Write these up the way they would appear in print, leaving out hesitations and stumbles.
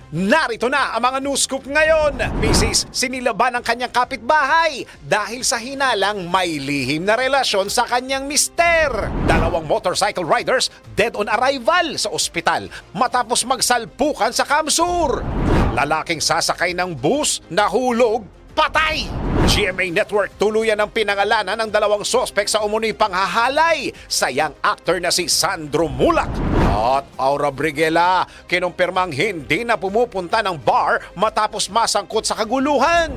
Narito na ang mga news scoop ngayon. Mrs. sinilaban ang kanyang kapitbahay dahil sa hinalang may lihim na relasyon sa kanyang mister. Dalawang motorcycle riders dead on arrival sa ospital matapos magsalpukan sa Kamsur. Lalaking sasakay ng bus nahulog, patay. GMA Network tuluyan ang pinangalanan ng dalawang sospek sa umunoy panghahalay sa young actor na si Sandro Mulak. At Aura Briguela, kinumpirmang hindi na pumupunta ng bar matapos masangkot sa kaguluhan.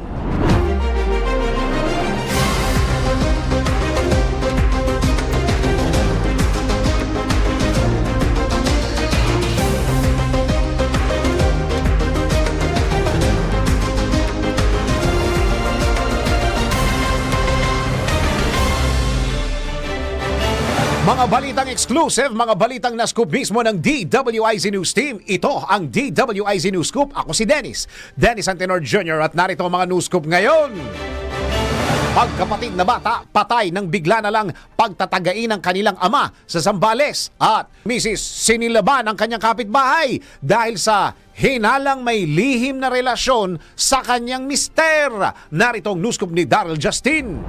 Mga balitang exclusive, mga balitang na-scoop mismo ng DWIZ News Team. Ito ang DWIZ News Scoop. Ako si Dennis Antenor Jr. at narito ang mga news scoop ngayon. Pagkapatid na bata, patay nang bigla na lang pagtatagain ng kanilang ama sa Zambales. At Mrs. sinilaban ang kanyang kapitbahay dahil sa hinalang may lihim na relasyon sa kanyang mister. Narito ang news scoop ni Daryl Justin.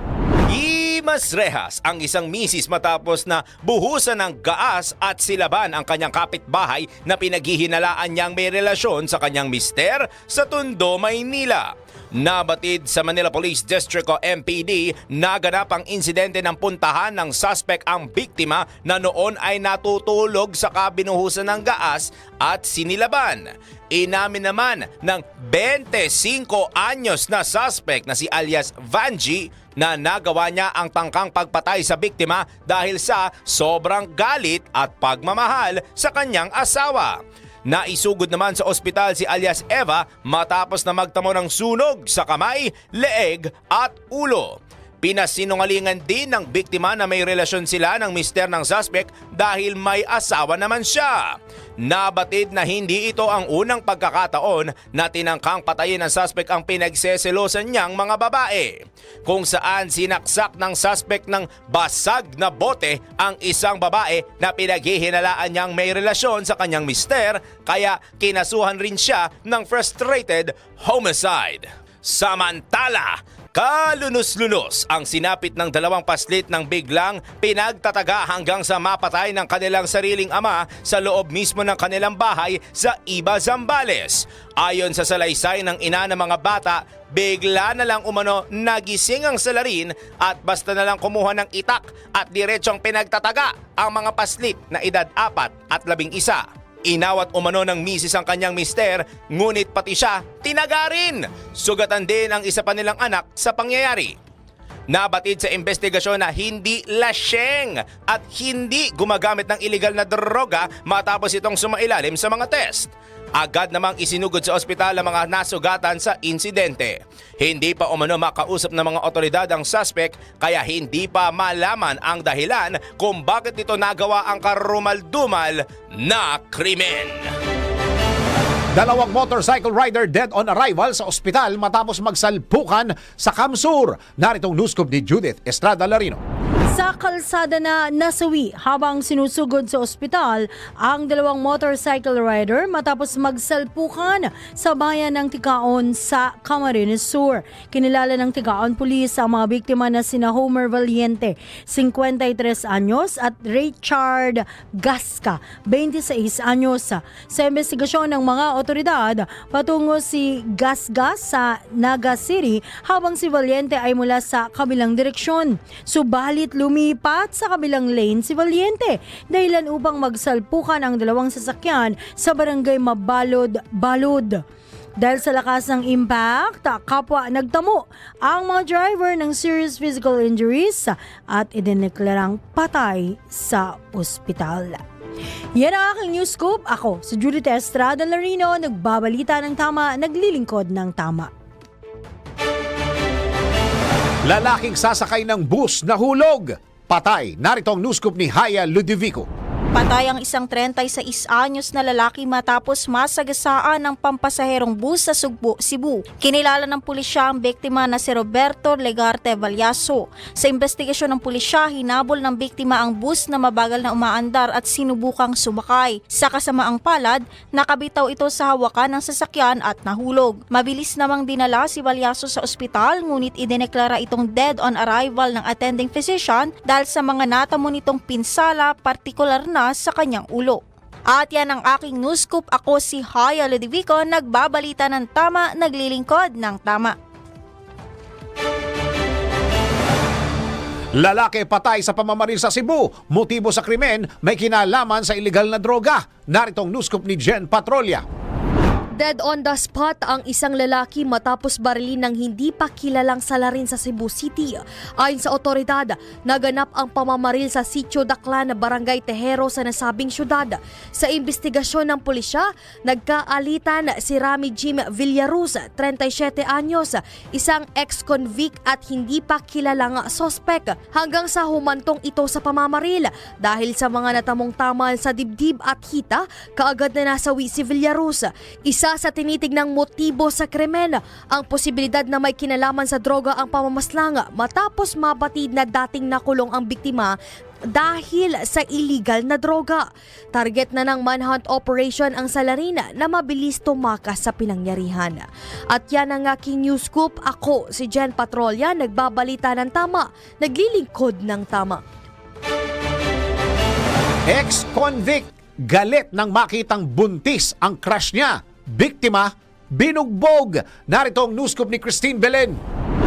Imas rehas ang isang misis matapos na buhusan ng gaas at silaban ang kanyang kapitbahay na pinaghihinalaan niyang may relasyon sa kanyang mister sa Tondo, Maynila. Nabatid sa Manila Police District o MPD, naganap ang insidente ng puntahan ng suspect ang biktima na noon ay natutulog sa kabinuhusan ng gaas at sinilaban. Inamin naman ng 25 anyos na suspect na si alias Vanji na nagawa niya ang tangkang pagpatay sa biktima dahil sa sobrang galit at pagmamahal sa kanyang asawa. Naisugod naman sa ospital si alias Eva matapos na magtamo ng sunog sa kamay, leeg at ulo. Pinasinungalingan din ng biktima na may relasyon sila ng mister ng suspect dahil may asawa naman siya. Nabatid na hindi ito ang unang pagkakataon na tinangkang patayin ng suspect ang pinagseselosan niyang mga babae. Kung saan sinaksak ng suspect ng basag na bote ang isang babae na pinaghihinalaan niyang may relasyon sa kanyang mister, kaya kinasuhan rin siya ng frustrated homicide. Samantala, kalunos-lunos ang sinapit ng dalawang paslit ng biglang pinagtataga hanggang sa mapatay ng kanilang sariling ama sa loob mismo ng kanilang bahay sa Iba, Zambales. Ayon sa salaysay ng ina ng mga bata, bigla na lang umano nagising ang salarin at basta na lang kumuha ng itak at diretsong pinagtataga ang mga paslit na edad 4 at 11. Inawat umano ng misis ang kanyang mister, ngunit pati siya tinagarin. Sugatan din ang isa pa nilang anak sa pangyayari. Nabatid sa investigasyon na hindi laseng at hindi gumagamit ng iligal na droga matapos itong sumailalim sa mga test. Agad namang isinugod sa ospital ang mga nasugatan sa insidente. Hindi pa umano makausap ng mga otoridad ang suspect kaya hindi pa malaman ang dahilan kung bakit ito nagawa ang karumal-dumal na krimen. Dalawang motorcycle rider dead on arrival sa ospital matapos magsalpukan sa Kamsur. Narito ang news scoop ni Judith Estrada Larino. Sa kalsada na nasawi habang sinusugod sa ospital ang dalawang motorcycle rider matapos magsalpukan sa bayan ng Tikaon sa Camarines Sur. Kinilala ng Tikaon Police ang mga biktima na sina Homer Valiente, 53 anyos at Richard Gasca, 26 anyos. Sa investigasyon ng mga otoridad, patungo si Gasga sa Naga City habang si Valiente ay mula sa kabilang direksyon. Subalit lumipat sa kabilang lane si Valiente dahilan upang magsalpukan ang dalawang sasakyan sa barangay Mabalod-Balod. Dahil sa lakas ng impact, kapwa nagtamo ang mga driver ng serious physical injuries at idineklarang patay sa ospital. Yan ang aking news scoop. Ako, si Judith Estrada Larino, nagbabalita ng tama, naglilingkod ng tama. Lalaking sasakay ng bus nahulog, patay. Narito ang news scoop ni Haya Ludovico. Patay ang isang 36 anyos na lalaki matapos masagasaan ng pampasaherong bus sa Sugbo, Cebu. Kinilala ng pulisya ang biktima na si Roberto Legarte Valyaso. Sa investigasyon ng pulisya, hinabol ng biktima ang bus na mabagal na umaandar at sinubukang sumakay. Sa kasamaang palad, nakabitaw ito sa hawakan ng sasakyan at nahulog. Mabilis namang dinala si Valyaso sa ospital, ngunit idineklara itong dead on arrival ng attending physician dahil sa mga natamo nitong pinsala, partikular na sa kanyang ulo. At yan ang aking news scoop. Ako si Haya Ludovico, nagbabalita ng tama, naglilingkod ng tama. Lalaki patay sa pamamaril sa Cebu. Motibo sa krimen, may kinalaman sa iligal na droga. Naritong news scoop ni Jen Patrolya. Dead on the spot ang isang lalaki matapos barilin ng hindi pa kilalang salarin sa Cebu City. Ayon sa otoridad, naganap ang pamamaril sa Sitio Daclan, Barangay Tejero sa nasabing syudad. Sa investigasyon ng pulisya, nagkaalitan si Rami Jim Villaruz, 37 anyos, isang ex-convict at hindi pa kilalang sospek, hanggang sa humantong ito sa pamamaril. Dahil sa mga natamong tamal sa dibdib at hita, kaagad na nasawi si Villaruz. Isa sa tinitignang motibo sa krimen, ang posibilidad na may kinalaman sa droga ang pamamaslang matapos mabatid na dating nakulong ang biktima dahil sa illegal na droga. Target na ng manhunt operation ang salarin na mabilis tumakas sa pinangyarihan. At yan ang aking news scoop. Ako si Jen Patrolya, nagbabalita ng tama, naglilingkod ng tama. Ex-convict galit nang makitang buntis ang crush niya. Biktima, binugbog. Narito ang news scoop ni Christine Belen.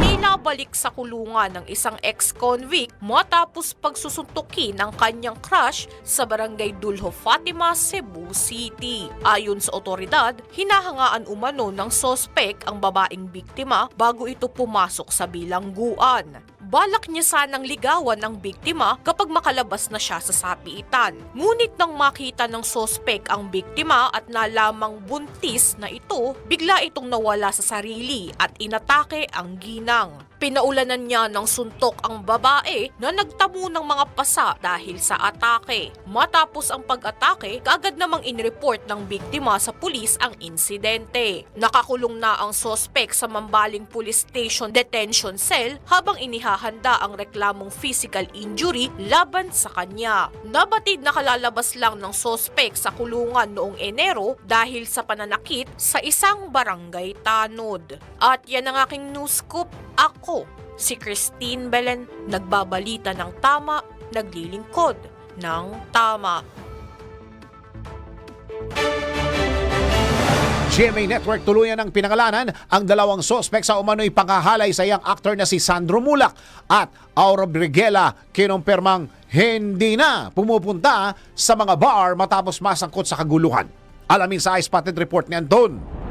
Inabalik sa kulungan ng isang ex-convict matapos pagsusuntukin ng kanyang crush sa barangay Dulho Fatima, Cebu City. Ayon sa otoridad, hinahangaan umano ng sospek ang babaeng biktima bago ito pumasok sa bilangguan. Balak niya sanang ligawan ng biktima kapag makalabas na siya sa sapiitan. Ngunit nang makita ng sospek ang biktima at nalamang buntis na ito, bigla itong nawala sa sarili at inatake ang ginang. Pinaulanan niya ng suntok ang babae na nagtamo ng mga pasa dahil sa atake. Matapos ang pag-atake, kaagad namang inreport ng biktima sa pulis ang insidente. Nakakulong na ang sospek sa Mambaling Police Station Detention Cell habang inihahanda ang reklamong physical injury laban sa kanya. Nabatid na kalalabas lang ng sospek sa kulungan noong Enero dahil sa pananakit sa isang barangay tanod. At yan ang aking news scoop. Ako, si Christine Belen, nagbabalita ng tama, naglilingkod ng tama. GMA Network tuluyan ng pinangalanan ang dalawang sospek sa umano'y panghahalay sa young actor na si Sandro Mulak at Aura Briguela, kinumpirmang hindi na pumupunta sa mga bar matapos masangkot sa kaguluhan. Alamin sa iSpotted Report ni Anton.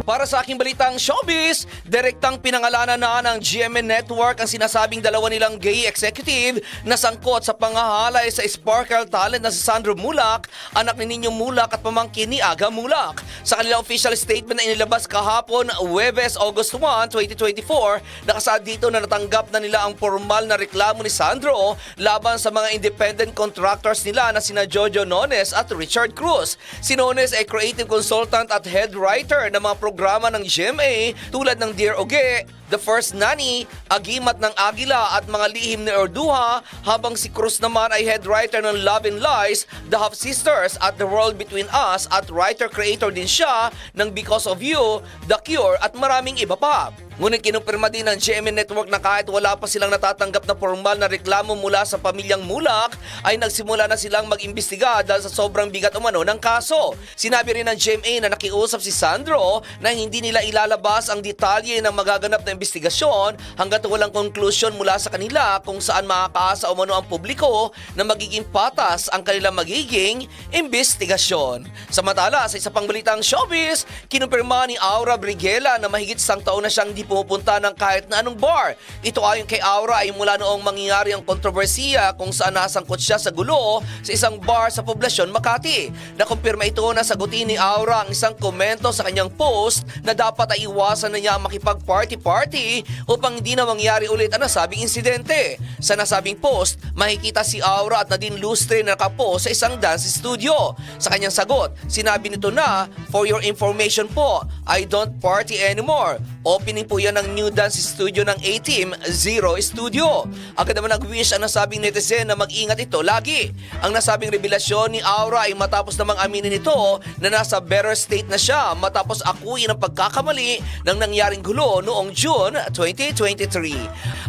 Para sa aking balitang showbiz, direktang pinangalanan na ng GMA Network ang sinasabing dalawa nilang gay executive na sangkot sa panghahalay sa sparkle talent na si Sandro Mulak, anak ni Nino Mulak at pamangkin ni Aga Mulak. Sa kanilang official statement na inilabas kahapon, Huwebes, August 1, 2024, nakasaad dito na natanggap na nila ang formal na reklamo ni Sandro laban sa mga independent contractors nila na sina Jojo Nones at Richard Cruz. Si Nones ay creative consultant at head writer ng mga programa ng GMA tulad ng Dear Oge, The First Nanny, Agimat ng Agila at mga lihim ni Orduha, habang si Cruz naman ay head writer ng Love and Lies, The Half Sisters at The World Between Us at writer-creator din siya ng Because of You, The Cure at maraming iba pa. Ngunit kinumpirma din ng GMA Network na kahit wala pa silang natatanggap na formal na reklamo mula sa pamilyang Mulak, ay nagsimula na silang mag-imbestiga dahil sa sobrang bigat umano ng kaso. Sinabi rin ng GMA na nakiusap si Sandro na hindi nila ilalabas ang detalye ng magaganap na investigasyon hanggat walang conclusion mula sa kanila kung saan makakaasa umano ang publiko na magiging patas ang kanilang magiging investigasyon. Samantala, sa isa pang balitang showbiz, kinumpirma ni Aura Briguela na mahigit 1 taon na siyang di pumupunta ng kahit na anong bar. Ito ayon kay Aura ay mula noong mangyayari ang kontrobersiya kung saan nasangkot siya sa gulo sa isang bar sa poblasyon Makati. Nakumpirma ito na sagutin ni Aura ang isang komento sa kanyang post na dapat ay iwasan na niya ang makipag-party-party upang hindi na mangyari ulit ang nasabing insidente. Sa nasabing post, makikita si Aura at Nadine Lustre na nakapost sa isang dance studio. Sa kanyang sagot, sinabi nito na, "For your information po, I don't party anymore. Opening po yan ng new dance studio ng A-Team, Zero Studio." Agad naman nag-wish ang nasabing netizen na mag-ingat ito lagi. Ang nasabing revelasyon ni Aura ay matapos namang aminin nito na nasa better state na siya matapos akuin ang pagkakamali ng nangyaring gulo noong June 2023.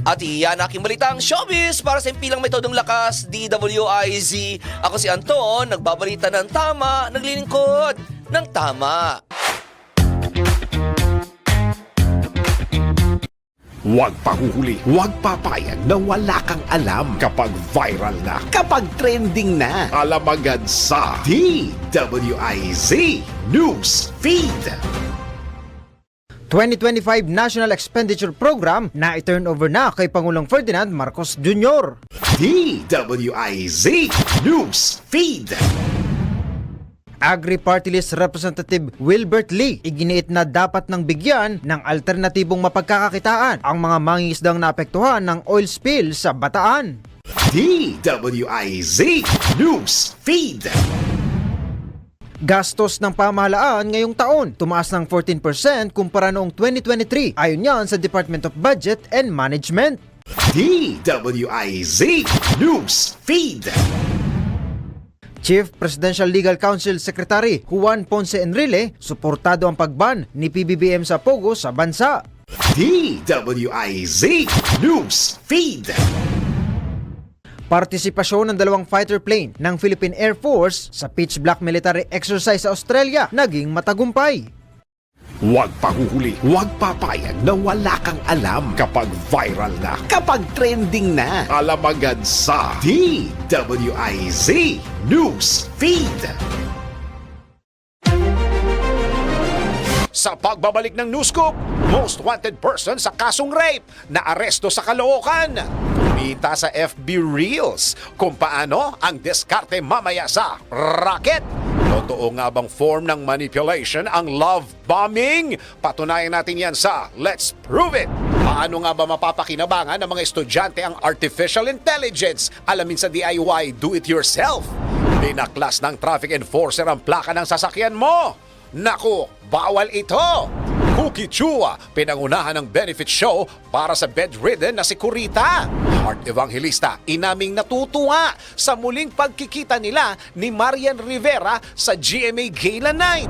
At iyan aking balitang showbiz para sa impilang metodong lakas, DWIZ. Ako si Anton, nagbabalita ng tama, naglilingkod ng tama. Huwag pahuhuli, huwag papayag na wala kang alam kapag viral na, kapag trending na. Alam agad sa DWIZ News Feed. 2025 National Expenditure Program na i-turnover na kay Pangulong Ferdinand Marcos Jr. DWIZ News Feed. Agri-Party List Representative Wilbert Lee iginiit na dapat nang bigyan ng alternatibong mapagkakakitaan ang mga mangingisdang naapektuhan ng oil spill sa Bataan. DWIZ News Feed. Gastos ng pamahalaan ngayong taon tumaas ng 14% kumpara noong 2023 ayon yan sa Department of Budget and Management. DWIZ News Feed. Chief Presidential Legal Council Secretary Juan Ponce Enrile, suportado ang pagban ni PBBM sa pogo sa bansa. DWIZ News Feed. Partisipasyon ng 2 fighter plane ng Philippine Air Force sa Pitch Black military exercise sa Australia naging matagumpay. Huwag pahuhuli, huwag papayag na wala kang alam kapag viral na, kapag trending na. Alam agad sa DWIZ News Feed. Sa pagbabalik ng News Scoop, most wanted person sa kasong rape na aresto sa Caloocan. Kumita sa FB Reels kung paano ang diskarte mamaya sa racket. Totoo nga bang form ng manipulation ang love bombing? Patunayan natin yan sa Let's Prove It! Paano nga ba mapapakinabangan ng mga estudyante ang artificial intelligence? Alamin sa DIY Do-It-Yourself. Binaklas ng traffic enforcer ang plaka ng sasakyan mo. Naku, bawal ito! Cookie Chua, pinangunahan ng benefit show para sa bedridden na si Kurita. Heart Evangelista, inaming natutuwa sa muling pagkikita nila ni Marian Rivera sa GMA Gala Night.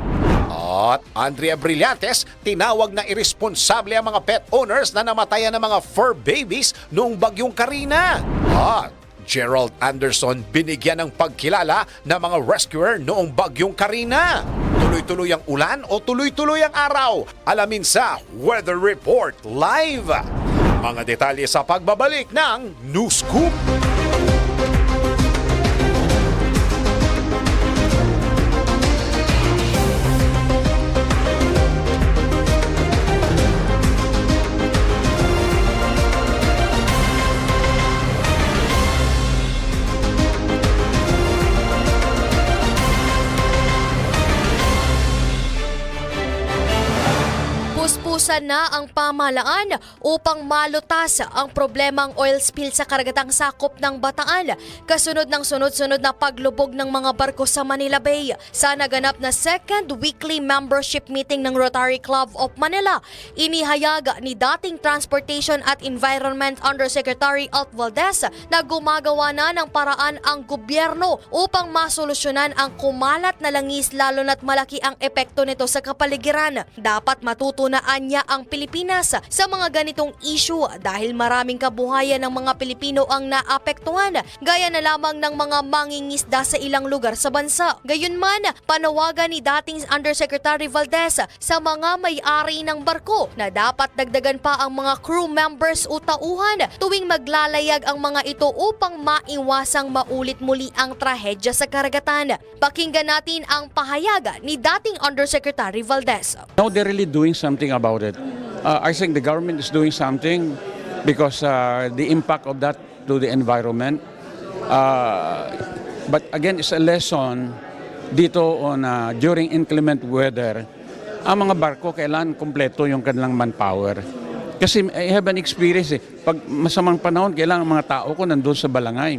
At Andrea Brillantes, tinawag na irresponsable ang mga pet owners na namatayan ng mga fur babies noong bagyong Karina. At Gerald Anderson, binigyan ng pagkilala ng mga rescuer noong bagyong Karina. Tuloy-tuloy ang ulan o tuloy-tuloy ang araw? Alamin sa Weather Report Live. Mga detalye sa pagbabalik ng News Scoop. Puspusan na ang pamahalaan upang malutas ang problemang oil spill sa karagatang sakop ng Bataan kasunod ng sunod-sunod na paglubog ng mga barko sa Manila Bay. Sa naganap na second weekly membership meeting ng Rotary Club of Manila, inihayag ni dating Transportation at Environment Undersecretary Alt Valdez na gumagawa na ng paraan ang gobyerno upang masolusyonan ang kumalat na langis lalo na't malaki ang epekto nito sa kapaligiran. Dapat matutunaan niya ang Pilipinas sa mga ganitong issue dahil maraming kabuhayan ng mga Pilipino ang naapektuhan gaya na lamang ng mga mangingisda sa ilang lugar sa bansa. Gayunman, panawagan ni dating Undersecretary Valdez sa mga may-ari ng barko na dapat dagdagan pa ang mga crew members o tauhan tuwing maglalayag ang mga ito upang maiwasang maulit muli ang trahedya sa karagatan. Pakinggan natin ang pahayag ni dating Undersecretary Valdez. Now they're really doing something about it. I think the government is doing something because the impact of that to the environment. But again, it's a lesson dito on during inclement weather. Ang mga barko kailangan kumpleto yung kanilang manpower. Kasi I have an experience pag masamang panahon, kailangan mga tao ko nandun sa balangay.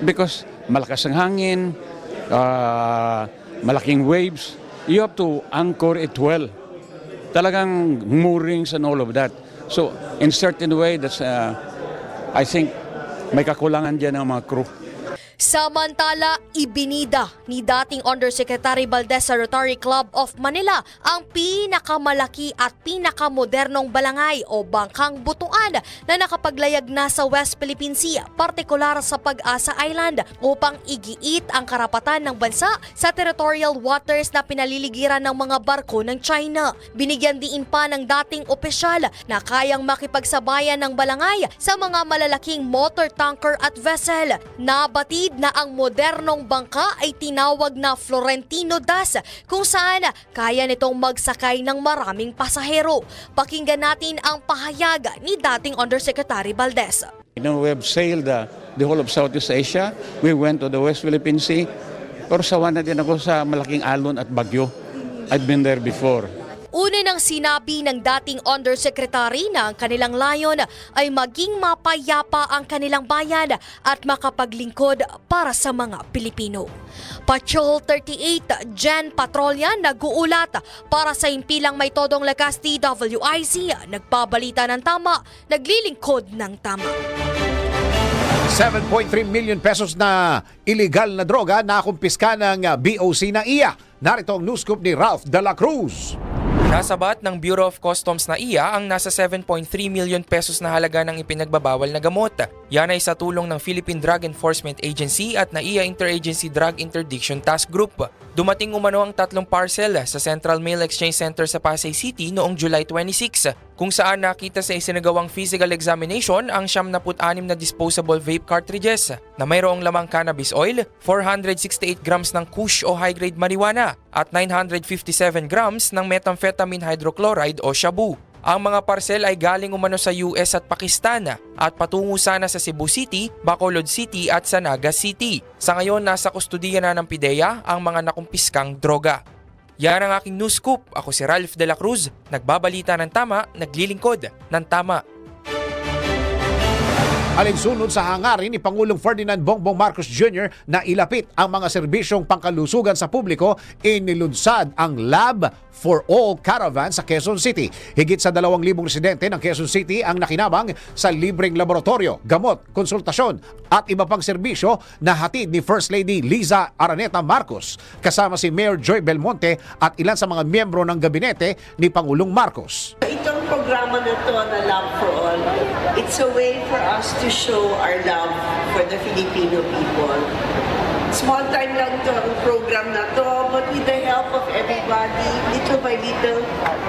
Because malakas ang hangin, malaking waves, you have to anchor it well. Talagang moorings and all of that. So, in certain way, that's, I think, may kakulangan dyan ng mga crew. Samantala, ibinida ni dating Undersecretary Valdez sa Rotary Club of Manila ang pinakamalaki at pinakamodernong balangay o bangkang butuan na nakapaglayag na sa West Philippine Sea, partikular sa Pag-asa Island, upang igiit ang karapatan ng bansa sa territorial waters na pinaliligiran ng mga barko ng China. Binigyan diin pa ng dating opisyal na kayang makipagsabayan ng balangay sa mga malalaking motor tanker at vessel. Nabatid na ang modernong bangka ay tinawag na Florentino Das, kung saan kaya nitong magsakay ng maraming pasahero. Pakinggan natin ang pahayag ni dating Undersecretary Valdez. You know, we have sailed the whole of Southeast Asia. We went to the West Philippine Sea. Pero sawa na din ako sa malaking alon at bagyo. I've been there before. Una nang sinabi ng dating Undersecretary na ang kanilang layon ay maging mapayapa ang kanilang bayan at makapaglingkod para sa mga Pilipino. Patrol 38 Jen Patrolya nag-uulat para sa impilang may todong lakas DWIZ, nagbabalita ng tama, naglilingkod ng tama. 7.3 million pesos na illegal na droga na kumpiska ng BOC na iya. Narito ang news scoop ni Ralph de la Cruz. Nasabat ng Bureau of Customs na iya ang nasa 7.3 million pesos na halaga ng ipinagbabawal na gamot. Yan ay sa tulong ng Philippine Drug Enforcement Agency at NAIA Interagency Drug Interdiction Task Group. Dumating umano ang 3 parcel sa Central Mail Exchange Center sa Pasay City noong July 26, kung saan nakita sa isinagawang physical examination ang 76 na disposable vape cartridges na mayroong lamang cannabis oil, 468 grams ng kush o high-grade marijuana at 957 grams ng methamphetamine hydrochloride o shabu. Ang mga parcel ay galing umano sa US at Pakistan at patungo sana sa Cebu City, Bacolod City at sa Naga City. Sa ngayon, nasa kustudiya na ng PIDEA ang mga nakumpiskang droga. Yan ang aking news scoop. Ako si Ralph de la Cruz, nagbabalita ng tama, naglilingkod ng tama. Alinsunod sa hangarin ni Pangulong Ferdinand Bongbong Marcos Jr. na ilapit ang mga serbisyong pangkalusugan sa publiko, inilunsad ang Lab for All Caravan sa Quezon City. Higit sa 2,000 residente ng Quezon City ang nakinabang sa libreng laboratorio, gamot, konsultasyon at iba pang serbisyo na hatid ni First Lady Liza Araneta Marcos kasama si Mayor Joy Belmonte at ilan sa mga miyembro ng gabinete ni Pangulong Marcos. Itong programa na to na Love for All, it's a way for us to show our love for the Filipino people. Small time lang to ang program na to, but with the help of everybody, little by little,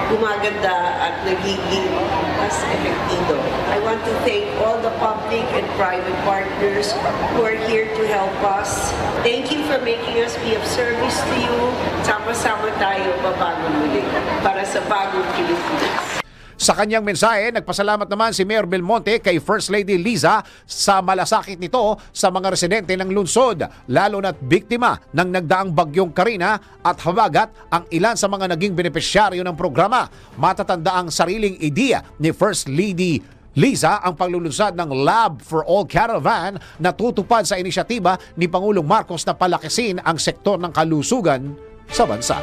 gumaganda at nagiging mas epektibo. I want to thank all the public and private partners who are here to help us. Thank you for making us be of service to you. Sama-sama tayo babago muli para sa bagong Pilipinas. Sa kanyang mensahe, nagpasalamat naman si Mayor Belmonte kay First Lady Liza sa malasakit nito sa mga residente ng lungsod, lalo na't biktima ng nagdaang bagyong Karina at habagat ang ilan sa mga naging benepisyaryo ng programa. Matatanda ang sariling ideya ni First Lady Liza ang paglulunsad ng Lab for All Caravan na tutupad sa inisyatiba ni Pangulong Marcos na palakasin ang sektor ng kalusugan sa bansa.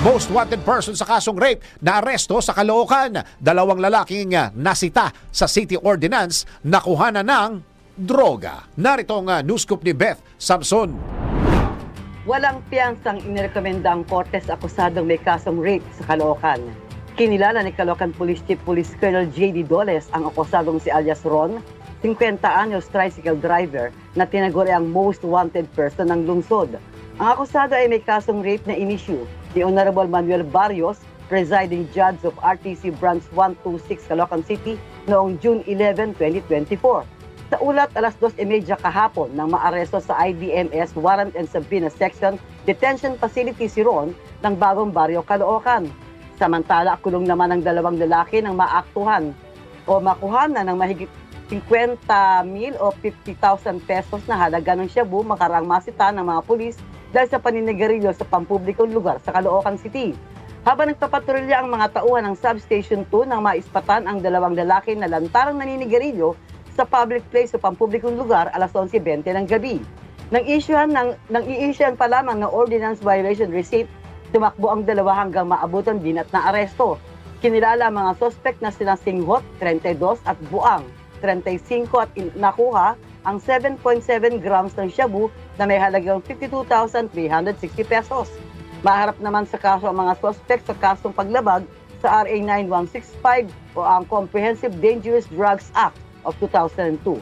Most wanted person sa kasong rape na aresto sa Caloocan. 2 lalaking nasita sa City Ordinance na kuhanan ng droga. Narito ang news scoop ni Beth Samson. Walang piyansang inirekomenda ang korte sa akusadong may kasong rape sa Caloocan. Kinilala ni Caloocan Police Chief Police Colonel J.D. Doles ang akusadong si alias Ron, 50 anyos tricycle driver na tinaguri ang most wanted person ng lungsod. Ang akusado ay may kasong rape na inisyu ni Honorable Manuel Barrios, presiding judge of RTC Branch 126 Caloocan City noong June 11, 2024. Sa ulat, alas 2:30 kahapon nang maaresto sa IDMS Warrant and Subpoena Section Detention Facility si Ron ng Bagong Barrio, Caloocan. Samantala, kulong naman ang 2 lalaki ng maaktuhan o makuhanan ng mahigit 50,000 o 50,000 pesos na halaga ng shabu makarang masita ng mga pulis dahil sa paninigarilyo sa pampublikong lugar sa Caloocan City. Habang nagpapatrolya ang mga tauhan ng Substation 2 nang maispatan ang 2 lalaki na lantarang naninigarilyo sa public place o pampublikong lugar alas 11:20 ng gabi. Nang i-issuehan pa lamang ng ordinance violation receipt, tumakbo ang 2 hanggang maabutan din at naaresto. Kinilala ang mga suspect na sina Singhot, 32 at Buang, 35 at nakuha ang 7.7 grams ng shabu na may halagang 52,360 pesos. Maharap naman sa kaso ang mga suspect sa kasong paglabag sa RA 9165 o ang Comprehensive Dangerous Drugs Act of 2002.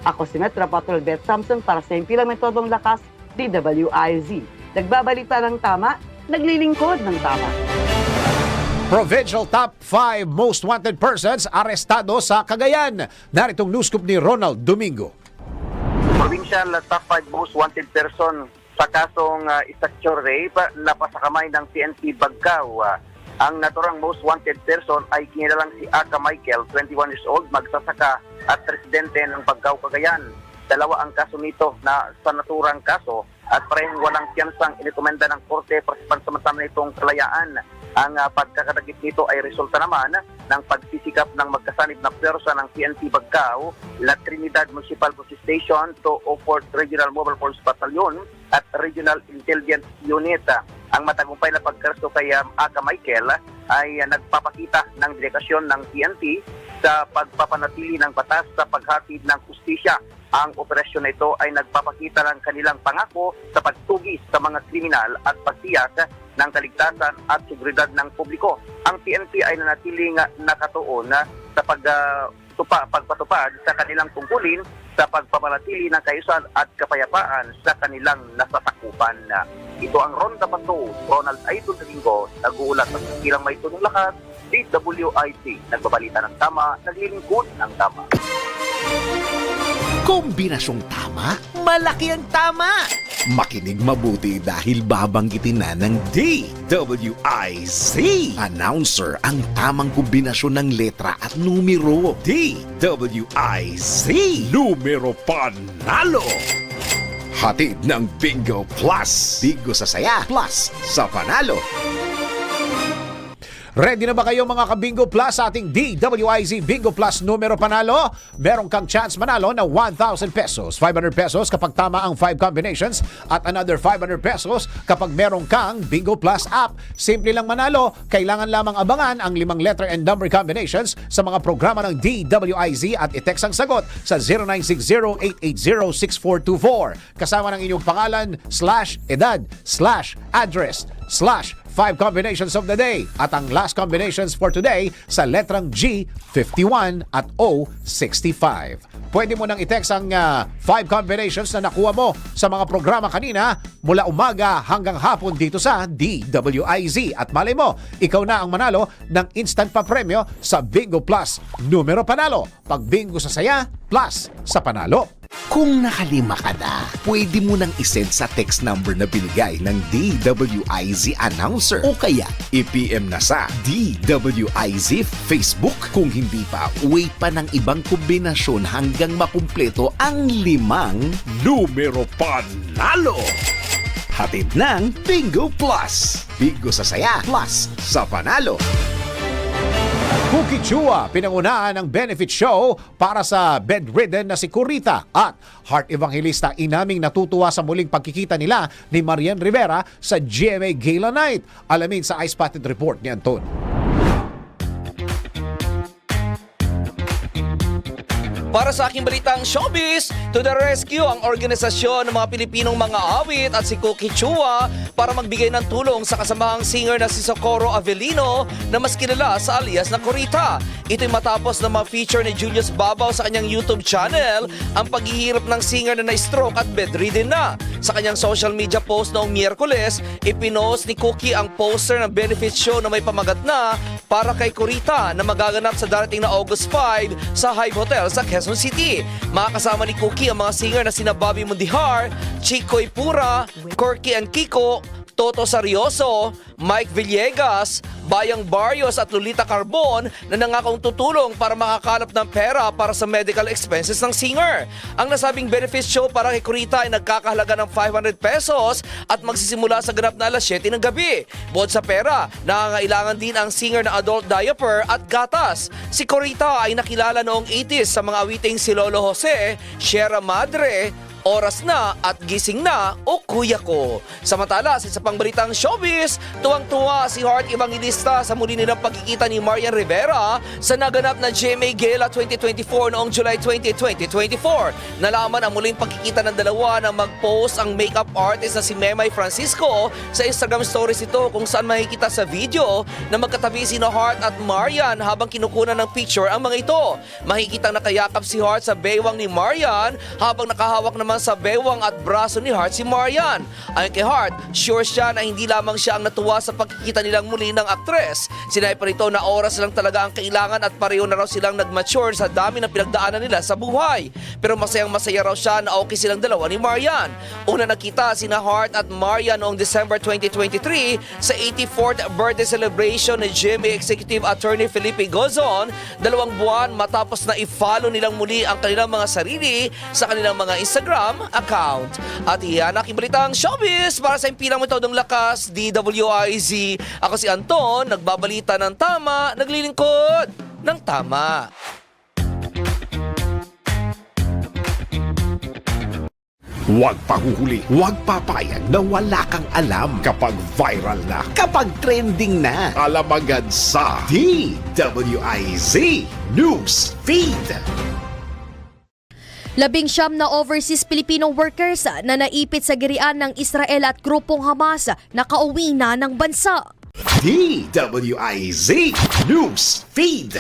Ako si Metro Patrol Beth Samson para sa Impilang Metodong Lakas, DWIZ. Nagbabalita ng tama, naglilingkod ng tama. Provincial Top 5 Most Wanted Persons arestado sa Cagayan. Naritong news scoop ni Ronald Domingo. Provincial Top 5 Most Wanted Person sa kasong statutory rape napasakamay ng PNP Bagcao. Ang naturang most wanted person ay kinilalang si Aka Michael, 21 years old, magsasaka at residente ng Bagcao, Cagayan. 2 ang kaso nito na sa naturang kaso at parehong walang piyansang inikomenda ng korte para pansamantala nitong kalayaan. Ang pagkakadagit nito ay resulta naman ng pagsisikap ng magkasanib na pwersa ng PNP Bagcao, La Trinidad Municipal Police Station, 204th Regional Mobile Force Battalion at Regional Intelligence Unit. Ang matagumpay na pagkaresto kay Aka Michael ay nagpapakita ng dedikasyon ng PNP sa pagpapanatili ng batas sa paghatid ng hustisya. Ang operasyon na ito ay nagpapakita ng kanilang pangako sa pagtugis sa mga kriminal at pagtiyak ng kaligtasan at seguridad ng publiko. Ang PNP ay nanatiling nakatuon sa pagpatupad sa kanilang tungkulin sa pagpapanatili ng kaayusan at kapayapaan sa kanilang nasasakupan. Ito ang Ronda Pato, Ronald Aidon Domingo, nag-uulat sa Kilang May Tunong Lakas, DWIZ, nagbabalita ng tama, naglilingkod ng tama. Kombinasyong tama, malaki ang tama. Makinig mabuti dahil babanggitin na ng DWIZ. Announcer ang tamang kombinasyon ng letra at numero. DWIZ. Numero panalo. Hatid ng Bingo Plus. Bingo sa saya, plus sa panalo. Ready na ba kayo mga ka-Bingo Plus sa ating DWIZ Bingo Plus numero panalo? Meron kang chance manalo na 1,000 pesos, 500 pesos kapag tama ang 5 combinations at another 500 pesos kapag meron kang Bingo Plus app. Simple lang manalo, kailangan lamang abangan ang 5 letter and number combinations sa mga programa ng DWIZ at i-text ang sagot sa 0960-880-6424 kasama ng inyong pangalan, /edad, /address, /5 combinations of the day at ang last combinations for today sa letrang G, 51 at O, 65. Pwede mo nang i-text ang 5 combinations na nakuha mo sa mga programa kanina mula umaga hanggang hapon dito sa DWIZ. At malay mo, ikaw na ang manalo ng instant pa-premyo sa Bingo Plus numero panalo. Pag bingo sa saya, plus sa panalo. Kung nakalima ka na, pwede mo nang isend sa text number na binigay ng DWIZ announcer o kaya i-PM na sa DWIZ Facebook. Kung hindi pa, wait pa ng ibang kombinasyon hanggang makumpleto ang 5 numero panalo. Hatid ng Bingo Plus. Bingo sa saya, plus sa panalo. Cookie Chua, pinangunahan ng benefit show para sa bedridden na si Curita at Heart Evangelista inaming natutuwa sa muling pagkikita nila ni Marian Rivera sa GMA Gala Night. Alamin sa Ice Spotted Report ni Anton. Para sa aking balitang showbiz, to the rescue ang organisasyon ng mga Pilipinong mga awit at si Cookie Chua para magbigay ng tulong sa kasamahang singer na si Socorro Avellino na mas kilala sa alias na Curita. Ito'y matapos na ma-feature ni Julius Babaw sa kanyang YouTube channel ang paghihirap ng singer na na-stroke at bedridden na. Sa kanyang social media post noong Miyerkules, ipinost ni Cookie ang poster ng benefit show na may pamagat na para kay Curita na magaganap sa darating na August 5 sa Hive Hotel sa Quezon City. Makakasama ni Cookie ang mga singer na sina Bobby Mundihar, Chicoy Pura, Corky and Kiko, Toto Sarioso, Mike Villegas, Bayang Barrios at Lolita Carbon na nangakong tutulong para makakalap ng pera para sa medical expenses ng singer. Ang nasabing benefit show para kay Corita ay nagkakahalaga ng 500 pesos at magsisimula sa ganap na alas 7 ng gabi. Bukod sa pera, nangangailangan din ang singer ng adult diaper at gatas. Si Corita ay nakilala noong 80s sa mga awiting si Lolo Jose, Sierra Madre, Oras Na at Gising Na o Kuya Ko. Samantala, sa isa pang balitang showbiz, tuwang-tuwa si Heart Evangelista sa muli nilang pagkikita ni Marian Rivera sa naganap na GMA Gala 2024 noong July 20, 2024. Nalaman ang muling pagkikita ng dalawa na mag-post ang makeup artist na si Memay Francisco sa Instagram stories ito kung saan makikita sa video na magkatabi sina Heart at Marian habang kinukunan ng picture ang mga ito. Makikitang nakayakap si Heart sa baywang ni Marian habang nakahawak naman sa bewang at braso ni Heart si Marian. Ayon kay Heart, sure siya na hindi lamang siya ang natuwa sa pagkikita nilang muli ng aktres. Sinabi pa rito na oras lang talaga ang kailangan at pareho na raw silang nag-mature sa dami ng pinagdaanan nila sa buhay. Pero masayang masaya raw siya na okay silang dalawa ni Marian. Una nakita sina Heart at Marian noong December 2023 sa 84th birthday celebration ni GMA Executive Attorney Felipe Gozon, 2 buwan matapos na i-follow nilang muli ang kanilang mga sarili sa kanilang mga Instagram account. At iyan ang balitang showbiz para sa impilang metodong lakas, DWIZ. Ako si Anton, nagbabalita ng tama, naglilingkod ng tama. Huwag pahuhuli, huwag papayag na wala kang alam kapag viral na, kapag trending na. Alam agad sa DWIZ News Feed. 19 na overseas Filipino workers na naipit sa girian ng Israel at grupong Hamas nakauwi na ng bansa. DWIZ News Feed.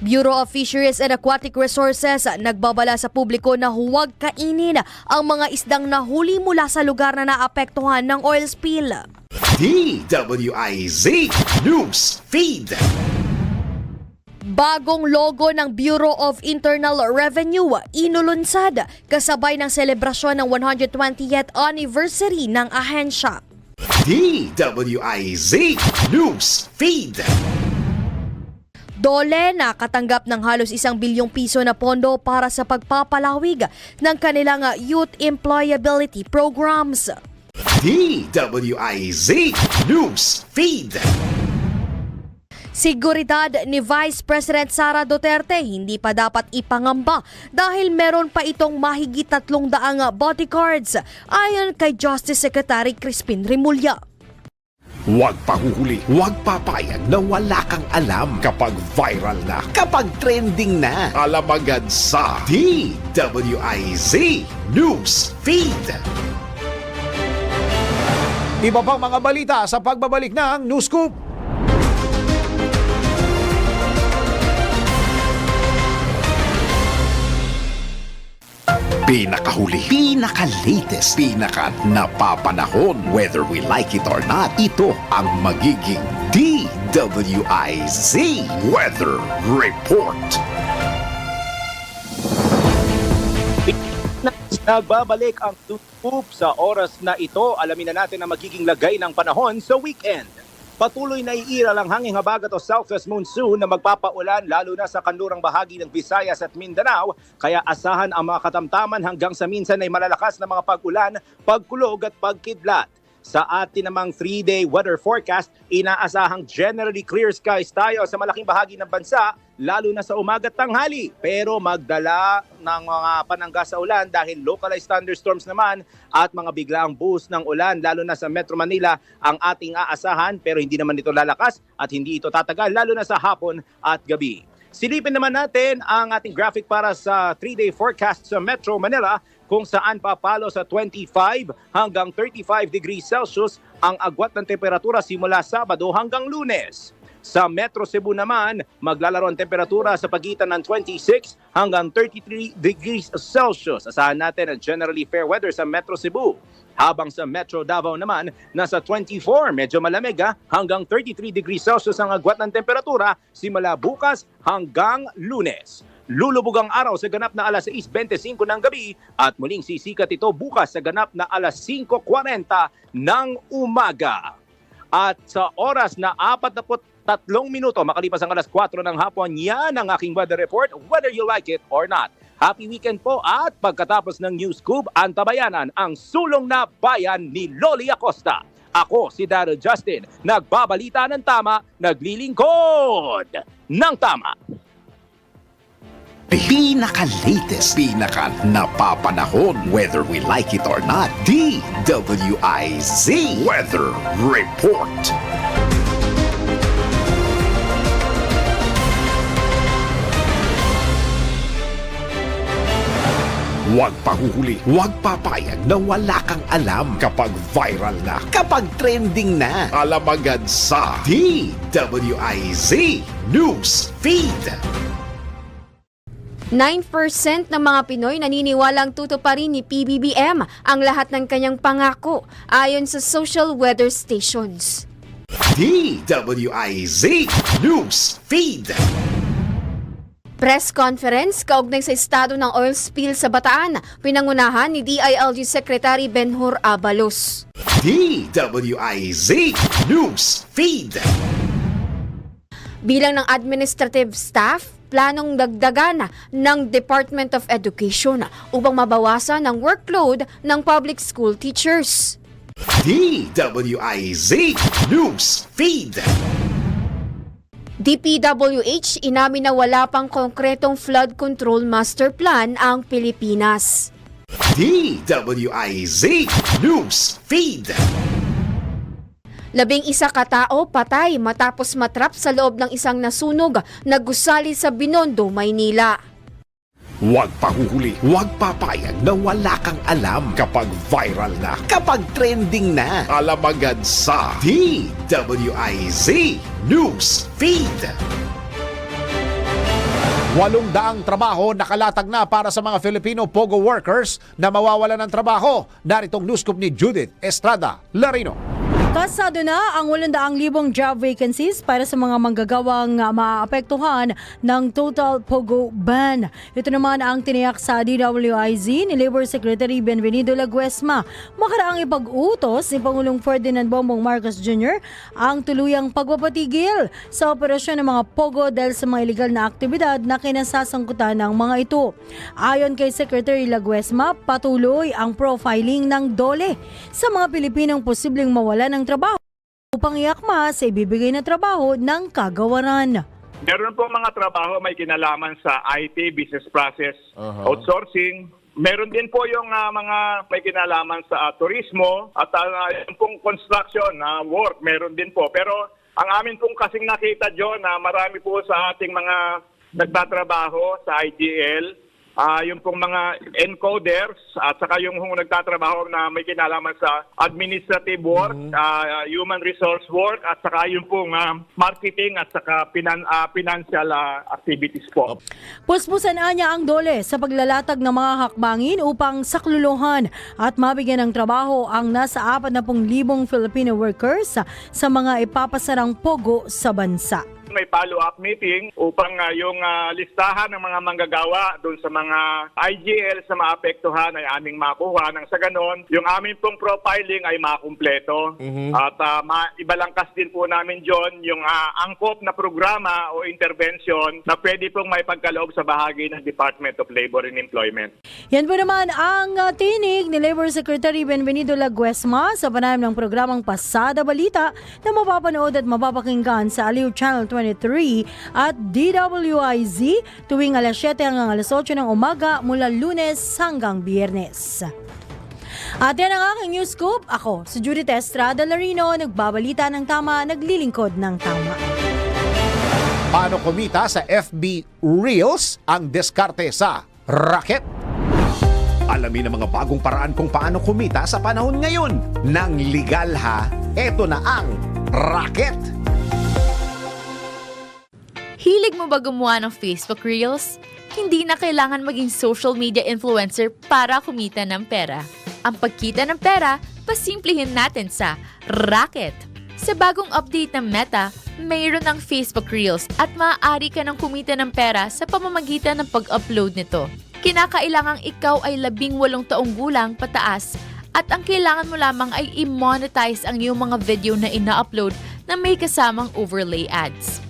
Bureau of Fisheries and Aquatic Resources nagbabala sa publiko na huwag kainin ang mga isdang nahuli mula sa lugar na naapektuhan ng oil spill. DWIZ News Feed. Bagong logo ng Bureau of Internal Revenue inulunsad kasabay ng selebrasyon ng 120th anniversary ng ahensya. DWIZ News Feed. Dole nakatanggap ng halos 1 bilyong piso na pondo para sa pagpapalawig ng kanilang youth employability programs. DWIZ News Feed. Seguridad ni Vice President Sara Duterte hindi pa dapat ipangamba dahil meron pa itong mahigit 300 bodyguards ayon kay Justice Secretary Crispin Remulla. Huwag pahuhuli, huwag papayag na wala kang alam kapag viral na, kapag trending na. Alam agad sa DWIZ News Feed. Iba pang mga balita sa pagbabalik ng News Scoop. Pinakahuli, pinaka-latest, pinaka-napapanahon. Whether we like it or not, ito ang magiging DWIZ Weather Report. Nagbabalik ang Scoop sa oras na ito. Alamin na natin ang magiging lagay ng panahon sa weekend. Patuloy na iiral ang hanging habagat o southwest monsoon na magpapaulan lalo na sa kanlurang bahagi ng Visayas at Mindanao. Kaya asahan ang mga katamtaman hanggang sa minsan ay malalakas na mga pag-ulan, pagkulog at pagkidlat. Sa atin namang 3-day weather forecast, inaasahang generally clear skies tayo sa malaking bahagi ng bansa, lalo na sa umaga at tanghali. Pero magdala ng mga panangga sa ulan dahil localized thunderstorms naman at mga biglaang boost ng ulan, lalo na sa Metro Manila ang ating aasahan. Pero hindi naman ito lalakas at hindi ito tatagal, lalo na sa hapon at gabi. Silipin naman natin ang ating graphic para sa 3-day forecast sa Metro Manila, kung saan papalo sa 25 hanggang 35 degrees Celsius ang agwat ng temperatura simula Sabado hanggang Lunes. Sa Metro Cebu naman, maglalaro ang temperatura sa pagitan ng 26 hanggang 33 degrees Celsius. Asahan natin ang generally fair weather sa Metro Cebu. Habang sa Metro Davao naman, nasa 24, medyo malamig hanggang 33 degrees Celsius ang agwat ng temperatura simula bukas hanggang Lunes. lulubog ang araw sa ganap na alas 6:25 ng gabi at muling sisikat ito bukas sa ganap na alas 5:40 ng umaga. At sa oras na 43 minuto makalipas ang alas 4 ng hapon, yan ang aking weather report, whether you like it or not. Happy weekend po at pagkatapos ng News Scoop, antabayanan ang sulong na bayan ni Loli Acosta. Ako si Daryl Justin, nagbabalita ng tama, naglilingkod ng tama. Pinaka-latest, pinaka-napapanahon, whether we like it or not, DWIZ Weather Report. Huwag pahuhuli, huwag papayag na wala kang alam kapag viral na, kapag trending na. Alam agad sa DWIZ News Feed. 9% ng mga Pinoy naniniwalang tutuparin ni PBBM ang lahat ng kanyang pangako ayon sa social weather stations. DWIZ News Feed. Press conference kaugnay sa estado ng oil spill sa Bataan, pinangunahan ni DILG Secretary Benhur Abalos. DWIZ News Feed. Bilang ng administrative staff, planong dagdagan ng Department of Education upang mabawasan ang workload ng public school teachers. DWIZ News Feed. DPWH inamin na wala pang konkretong flood control master plan ang Pilipinas. DWIZ News Feed. 11 katao patay matapos matrap sa loob ng isang nasunog na gusali sa Binondo, Maynila. Huwag pahuhuli, huwag papayag na wala kang alam kapag viral na, kapag trending na. Alam agad sa DWIZ News Feed. 800 trabaho nakalatag na para sa mga Filipino POGO workers na mawawalan ng trabaho. Naritong news scoop ni Judith Estrada Larino. Kasado na ang 800,000 job vacancies para sa mga manggagawang maapektuhan ng total POGO ban. Ito naman ang tiniyak sa DWIZ ni Labor Secretary Benvenido Laguesma. Makaraang ipag-utos ni Pangulong Ferdinand Bongbong Marcos Jr. ang tuluyang pagpapatigil sa operasyon ng mga POGO dahil sa mga illegal na aktibidad na kinasasangkutan ng mga ito. Ayon kay Secretary Laguesma, patuloy ang profiling ng DOLE sa mga Pilipinong posibleng mawala ng trabaho upang iakma sa ibibigay na trabaho ng kagawaran. Meron po mga trabaho may kinalaman sa IT, business process, outsourcing. Meron din po yung mga may kinalaman sa turismo at yung pong construction work, meron din po. Pero ang amin pong kasing nakita dyan na marami po sa ating mga nagtatrabaho sa IGL, yung pong mga encoders at saka yung nagtatrabaho na may kinalaman sa administrative work, human resource work at saka yung pong marketing at saka financial activities po. Puspusan niya ang DOLE sa paglalatag ng mga hakbangin upang sakluluhan at mabigyan ng trabaho ang nasa 40,000 Filipino workers sa mga ipapasarang POGO sa bansa. May follow-up meeting upang yung listahan ng mga manggagawa doon sa mga IGL sa maapektuhan ay aming makuha. Nang sa ganon, yung aming pong profiling ay makumpleto. At ibalangkas din po namin dyan yung angkop na programa o intervention na pwede pong may pagkaloob sa bahagi ng Department of Labor and Employment. Yan po naman ang tinig ni Labor Secretary Benvenido Laguesma sa panayam ng programang Pasada Balita na mapapanood at mapapakinggan sa Aliw Channel 23 at DWIZ tuwing alas 7 hanggang alas 8 ng umaga mula Lunes hanggang Biyernes. At yan ang aking news scoop. Ako, si Judith Estrada Larino, nagbabalita ng tama, naglilingkod ng tama. Paano kumita sa FB Reels ang diskarte sa raket? Alamin ang mga bagong paraan kung paano kumita sa panahon ngayon. Nang legal ha, eto na ang raket. Hilig mo ba gumawa ng Facebook Reels? Hindi na kailangan maging social media influencer para kumita ng pera. Ang pagkita ng pera, pasimplihin natin sa Racket. Sa bagong update ng Meta, mayroon ng Facebook Reels at maaari ka ng kumita ng pera sa pamamagitan ng pag-upload nito. Kinakailangang ikaw ay 18 taong gulang pataas at ang kailangan mo lamang ay i-monetize ang iyong mga video na ina-upload na may kasamang overlay ads.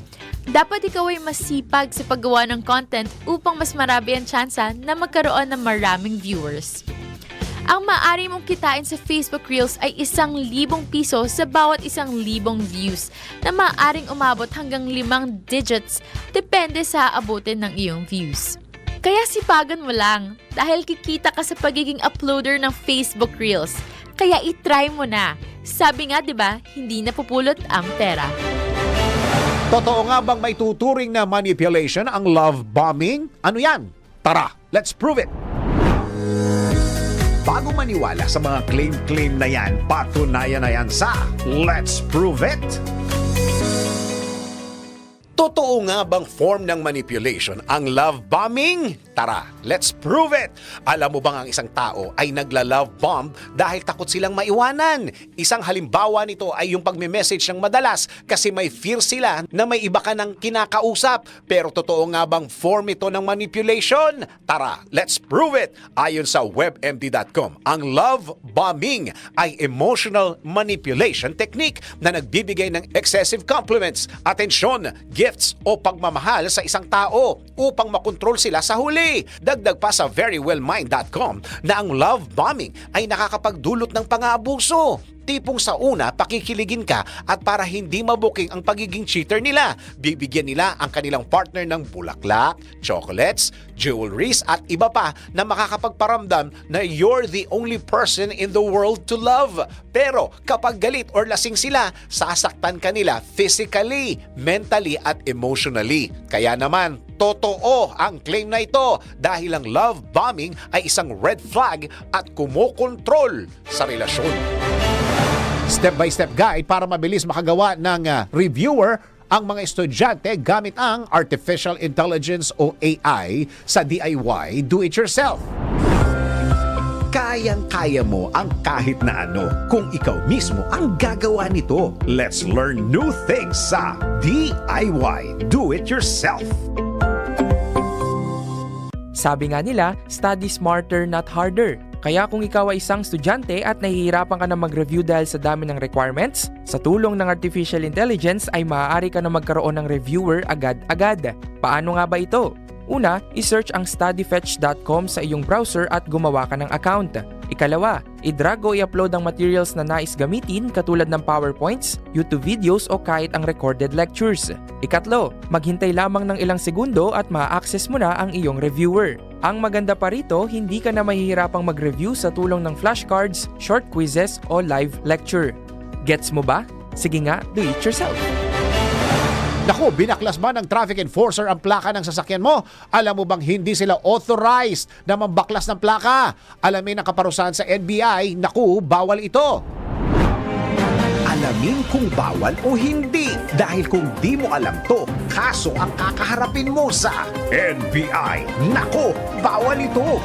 Dapat ikaw ay masipag sa paggawa ng content upang mas marami ang tsansa na magkaroon ng maraming viewers. Ang maaari mong kitain sa Facebook Reels ay 1,000 piso sa bawat 1,000 views na maaaring umabot hanggang 5 digits depende sa abutin ng iyong views. Kaya sipagan mo lang dahil kikita ka sa pagiging uploader ng Facebook Reels. Kaya itry mo na. Sabi nga 'di ba, hindi napupulot ang pera. Totoo nga bang may tuturing na manipulation ang love bombing? Ano yan? Tara, let's prove it! Bago maniwala sa mga claim-claim na yan, patunayan na yan sa Let's Prove It! Totoo nga bang form ng manipulation ang love bombing? Tara, let's prove it! Alam mo bang ang isang tao ay nagla-love bomb dahil takot silang maiwanan? Isang halimbawa nito ay yung pagme-message ng madalas kasi may fear sila na may iba ka ng kinakausap. Pero totoo nga bang form ito ng manipulation? Tara, let's prove it! Ayon sa webmd.com, ang love bombing ay emotional manipulation technique na nagbibigay ng excessive compliments, atensyon, gifts o pagmamahal sa isang tao upang makontrol sila sa huli. Dagdag pa sa verywellmind.com na ang love bombing ay nakakapagdulot ng pang-aabuso. Tipong sa una, pakikiligin ka at para hindi mabuking ang pagiging cheater nila, bibigyan nila ang kanilang partner ng bulaklak, chocolates, jewelries at iba pa na makakapagparamdam na you're the only person in the world to love. Pero kapag galit or lasing sila, sasaktan ka nila physically, mentally at emotionally. Kaya naman, totoo ang claim na ito dahil ang love bombing ay isang red flag at kumokontrol sa relasyon. Step-by-step guide para mabilis makagawa ng reviewer ang mga estudyante gamit ang Artificial Intelligence o AI sa DIY Do-It-Yourself. Kayang-kaya mo ang kahit na ano kung ikaw mismo ang gagawa nito. Let's learn new things sa DIY Do-It-Yourself. Sabi nga nila, study smarter not harder. Kaya kung ikaw ay isang estudyante at nahihirapan ka na mag-review dahil sa dami ng requirements, sa tulong ng Artificial Intelligence ay maaari ka na magkaroon ng reviewer agad-agad. Paano nga ba ito? Una, isearch ang studyfetch.com sa iyong browser at gumawa ka ng account. Ikalawa, i-drag o i-upload ang materials na nais gamitin katulad ng PowerPoints, YouTube videos o kahit ang recorded lectures. Ikatlo, maghintay lamang ng ilang segundo at ma-access mo na ang iyong reviewer. Ang maganda pa rito, hindi ka na mahihirapang mag-review sa tulong ng flashcards, short quizzes o live lecture. Gets mo ba? Sige nga, do it yourself! Naku, binaklas ba ng traffic enforcer ang plaka ng sasakyan mo? Alam mo bang hindi sila authorized na mambaklas ng plaka? Alamin ang kaparusahan sa NBI, naku, bawal ito. Alamin kung bawal o hindi. Dahil kung di mo alam to, kaso ang kakaharapin mo sa NBI. Naku, bawal ito.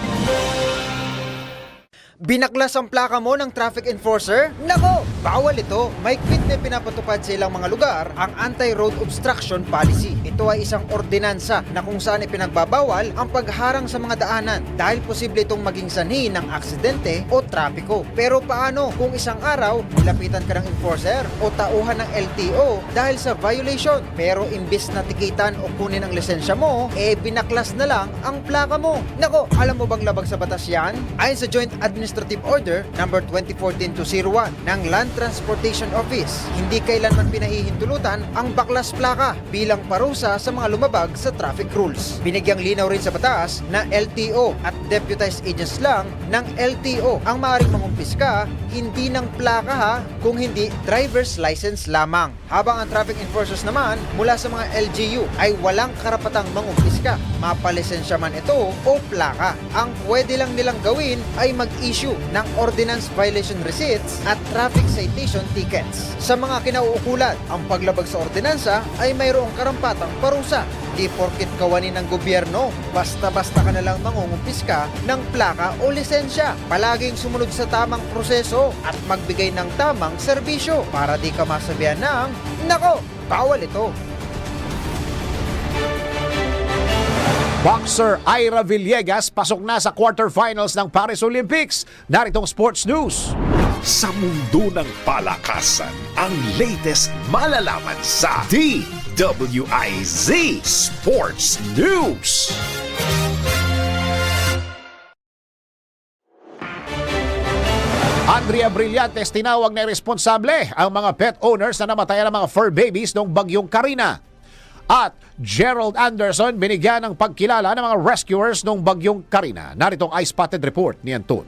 Binaklas ang plaka mo ng traffic enforcer? Nako, bawal ito. May quit na pinapatupad sa ilang mga lugar ang Anti-Road Obstruction Policy. Ito ay isang ordinansa na kung saan ipinagbabawal ang pagharang sa mga daanan dahil posible itong maging sanhi ng aksidente o trapiko. Pero paano kung isang araw nilapitan ka ng enforcer o tauhan ng LTO dahil sa violation? Pero imbis na tikitan o kunin ang lisensya mo, binaklas na lang ang plaka mo. Nako, alam mo bang labag sa batas yan? Ayon sa Joint Administrative Order number 2014-201 ng Land Transportation Office, hindi kailanman pinahihintulutan ang baklas plaka bilang parusa sa mga lumabag sa traffic rules. Binigyang linaw rin sa batas na LTO at deputized agents lang ng LTO ang maaaring mangumpiska, hindi ng plaka ha, kung hindi driver's license lamang. Habang ang traffic enforcers naman mula sa mga LGU ay walang karapatang mangumpiska, mapalisensya man ito o plaka. Ang pwede lang nilang gawin ay mag-issue ng ordinance violation receipts at traffic citation tickets. Sa mga kinauukulan, ang paglabag sa ordinansa ay mayroong karampatang parusa. Di porkit kawanin ng gobyerno, basta-basta ka na lang mangungumpiska ng plaka o lisensya. Palaging sumunod sa tamang proseso at magbigay ng tamang serbisyo para di ka masabihan ng, nako, bawal ito. Boxer Ira Villegas pasok na sa quarterfinals ng Paris Olympics. Naritong sports news. Sa mundo ng palakasan, ang latest malalaman sa DWIZ Sports News. Andrea Brillantes tinawag na irresponsable ang mga pet owners na namatayan ng mga fur babies noong bagyong Karina. At Gerald Anderson binigyan ng pagkilala ng mga rescuers noong bagyong Karina. Naritong eye-spotted report ni Anton.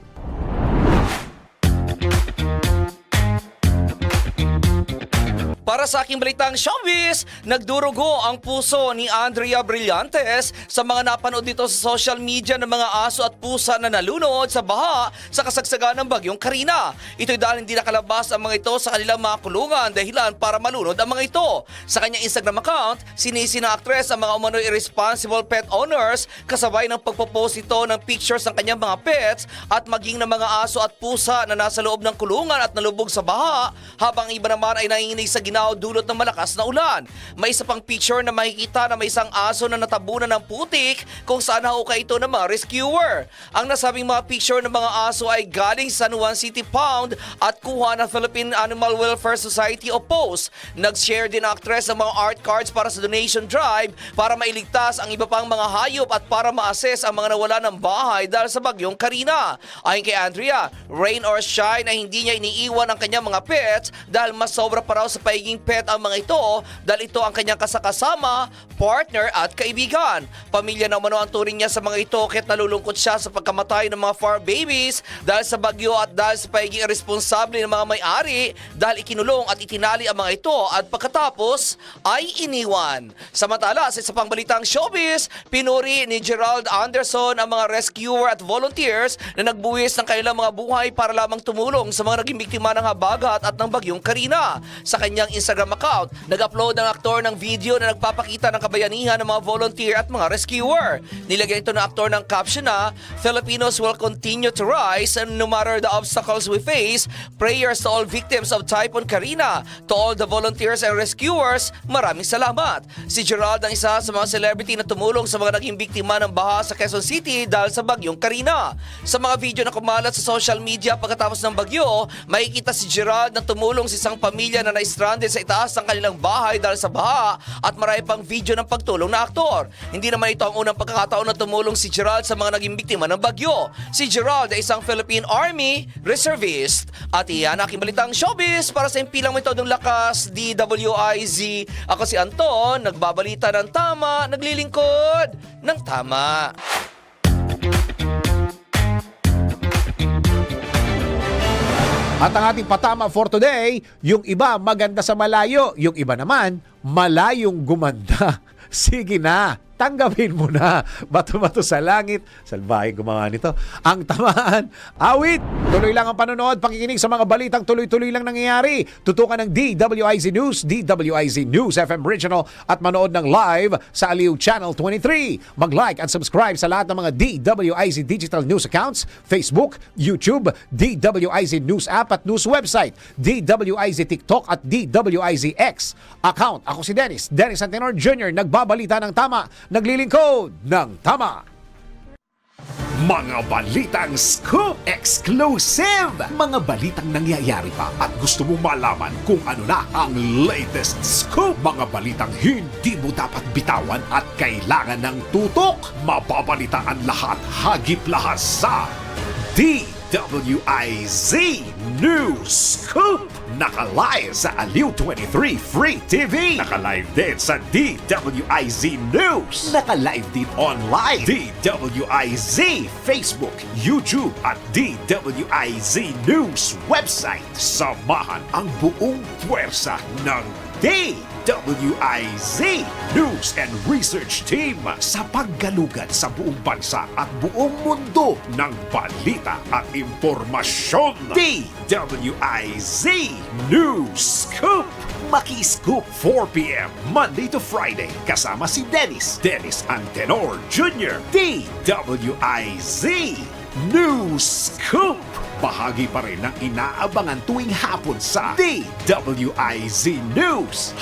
Para sa aking balitang showbiz, nagdurugo ang puso ni Andrea Brillantes sa mga napanood dito sa social media ng mga aso at pusa na nalunod sa baha sa kasagsagan ng bagyong Karina. Ito'y dahil hindi nakalabas ang mga ito sa kanilang mga kulungan dahilan para malunod ang mga ito. Sa kanyang Instagram account, sinisi ng aktres ang mga umano'y irresponsible pet owners kasabay ng pagpopost ito ng pictures ng kanyang mga pets at maging ng mga aso at pusa na nasa loob ng kulungan at nalubog sa baha habang iba naman ay nanginginig sa ginaw dulot ng malakas na ulan. May isa pang picture na makikita na may isang aso na natabunan ng putik kung saan hauka ito ng mga rescuer. Ang nasabing mga picture ng mga aso ay galing sa San Juan City Pound at kuha ng Philippine Animal Welfare Society o POS. Nag-share din ang actress ng mga art cards para sa donation drive para mailigtas ang iba pang mga hayop at para ma-assess ang mga nawala ng bahay dahil sa bagyong Karina. Ayon kay Andrea, rain or shine ay hindi niya iniiwan ang kanyang mga pets dahil mas sobra pa raw sa pagiging pet ang mga ito dahil ito ang kanyang kasakasama, partner at kaibigan. Pamilya na umano ang turing niya sa mga ito kaya't nalulungkot siya sa pagkamatay ng mga fur babies dahil sa bagyo at dahil sa pagiging irresponsable ng mga may-ari dahil ikinulong at itinali ang mga ito at pagkatapos ay iniwan. Samantala, sa isa pang balitang showbiz, pinuri ni Gerald Anderson ang mga rescuer at volunteers na nagbuwis ng kanilang mga buhay para lamang tumulong sa mga naging biktima ng habagat at ng bagyong Karina. Sa kanyang Instagram account, nag-upload ng aktor ng video na nagpapakita ng kabayanihan ng mga volunteer at mga rescuer. Nilagyan ito ng aktor ng caption na Filipinos will continue to rise and no matter the obstacles we face, prayers to all victims of Typhoon Karina. To all the volunteers and rescuers, maraming salamat. Si Gerald ang isa sa mga celebrity na tumulong sa mga naging biktima ng baha sa Quezon City dahil sa bagyong Karina. Sa mga video na kumalat sa social media pagkatapos ng bagyo, makikita si Gerald na tumulong sa isang pamilya na na-stranded sa itaas ng kanilang bahay dahil sa baha at marami pang video ng pagtulong na aktor. Hindi naman ito ang unang pagkakataon na tumulong si Gerald sa mga naging biktima ng bagyo. Si Gerald ay isang Philippine Army reservist. At iyan aking balitang showbiz para sa impilang metodong lakas DWIZ. Ako si Anton, nagbabalita ng tama, naglilingkod ng tama. At ang ating patama for today, yung iba maganda sa malayo, yung iba naman malayong gumanda. Sige na, tanggapin mo na. Bato-bato sa langit. Salbahe gumawa nito. Ang tamaan, awit. Tuloy lang ang panonood, pakikinig sa mga balitang tuloy-tuloy lang nangyayari. Tutukan ng DWIZ News, DWIZ News FM Regional at manood ng live sa Aliw Channel 23. Mag-like at subscribe sa lahat ng mga DWIZ Digital News accounts, Facebook, YouTube, DWIZ News app at news website, DWIZ TikTok at DWIZ X account. Ako si Dennis Antenor Jr. Nagbabalita ng tama, naglilingkod ng tama. Mga balitang scoop exclusive! Mga balitang nangyayari pa at gusto mo malaman kung ano na ang latest scoop. Mga balitang hindi mo dapat bitawan at kailangan ng tutok. Mababalitaan lahat, hagip lahas sa DWIZ News Scoop! Naka-live sa Aliw 23 Free TV. Naka-live din sa DWIZ News. Naka-live din online. DWIZ Facebook, YouTube at DWIZ News website. Samahan ang buong puwersa ng DWIZ News and Research Team sa paggalugad sa buong bansa at buong mundo ng balita at impormasyon. DWIZ News Scoop! Maki-scoop 4 p.m. Monday to Friday kasama si Dennis Antenor Jr. DWIZ News Scoop! Bahagi pa rin ng inaabangan tuwing hapon sa DWIZ News.